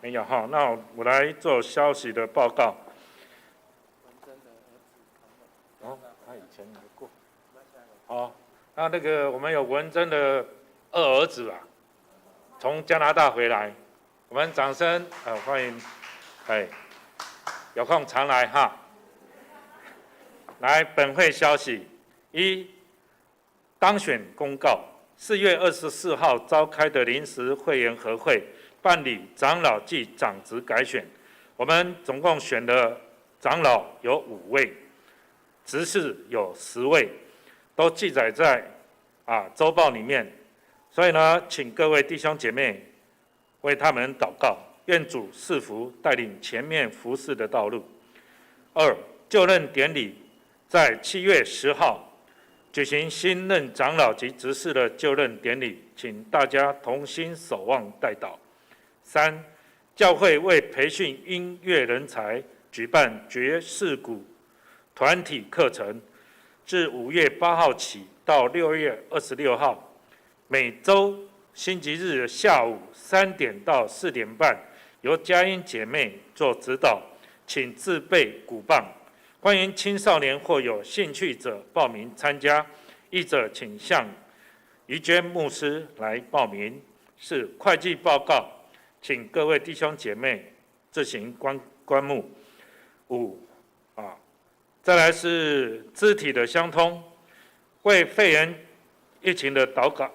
没有哈，那我来做消息的报告。哦，他以前来过。哦，那个我们有文珍的二儿子啊，从加拿大回来，我们掌声欢迎，有空常来哈。来，本会消息：一、当选公告，4月24号召开的临时会员和会办理长老暨长职改选。我们总共选的长老有5位，执事有10位，都记载在周报里面。所以呢，请各位弟兄姐妹为他们祷告，愿主赐福带领前面服事的道路。2、就任典礼在7月10号举行新任长老及执事的就任典礼，请大家同心守望代祷。3、教会为培训音乐人才，举办爵士鼓团体课程，自5月8号起到6月26号，每周星期日下午3点到4点半，由佳音姐妹做指导，请自备鼓棒。欢迎青少年或有兴趣者报名参加，译者请向于娟牧师来报名。4、会计报告，请各位弟兄姐妹自行观目。5、再来是肢体的相通，为肺炎疫情的祷告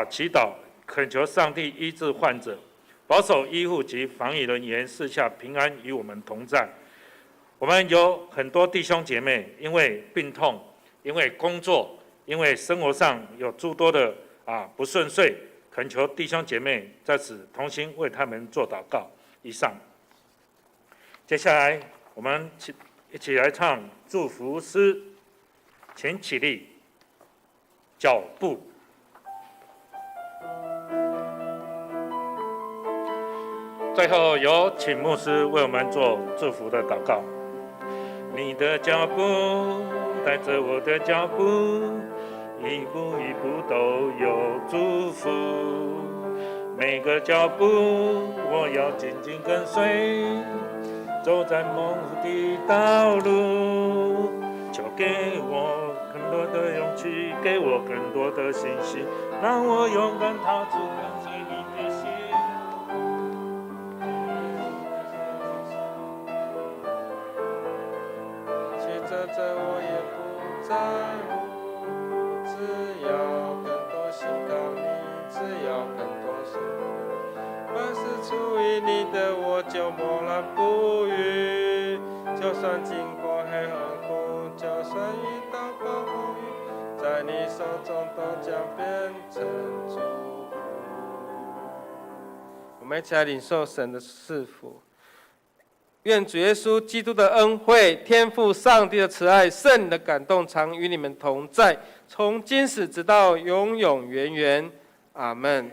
祈祷，恳求上帝医治患者，保守医护及防疫人员四下平安与我们同在。我们有很多弟兄姐妹因为病痛、因为工作、因为生活上有诸多的不顺遂，恳求弟兄姐妹在此同心为他们做祷告。以上，接下来我们一起来唱祝福诗，请起立，脚步。最后有请牧师为我们做祝福的祷告。你的脚步带着我的脚步，一步一步都有祝福。每个脚步我要紧紧跟随，走在梦的道路。求给我更多的勇气，给我更多的信心，让我勇敢踏出跟随你的心。这我也不在乎，只要更多信靠你，只要更多信你。凡是出于你的，我就默然不语。就算经过黑暗谷，就算遇到暴风雨，在你手中都将变成祝福。我们一起来领受神的赐福。愿主耶稣基督的恩惠、天父上帝的慈爱、圣灵的感动，常与你们同在，从今时直到永永远远。阿们。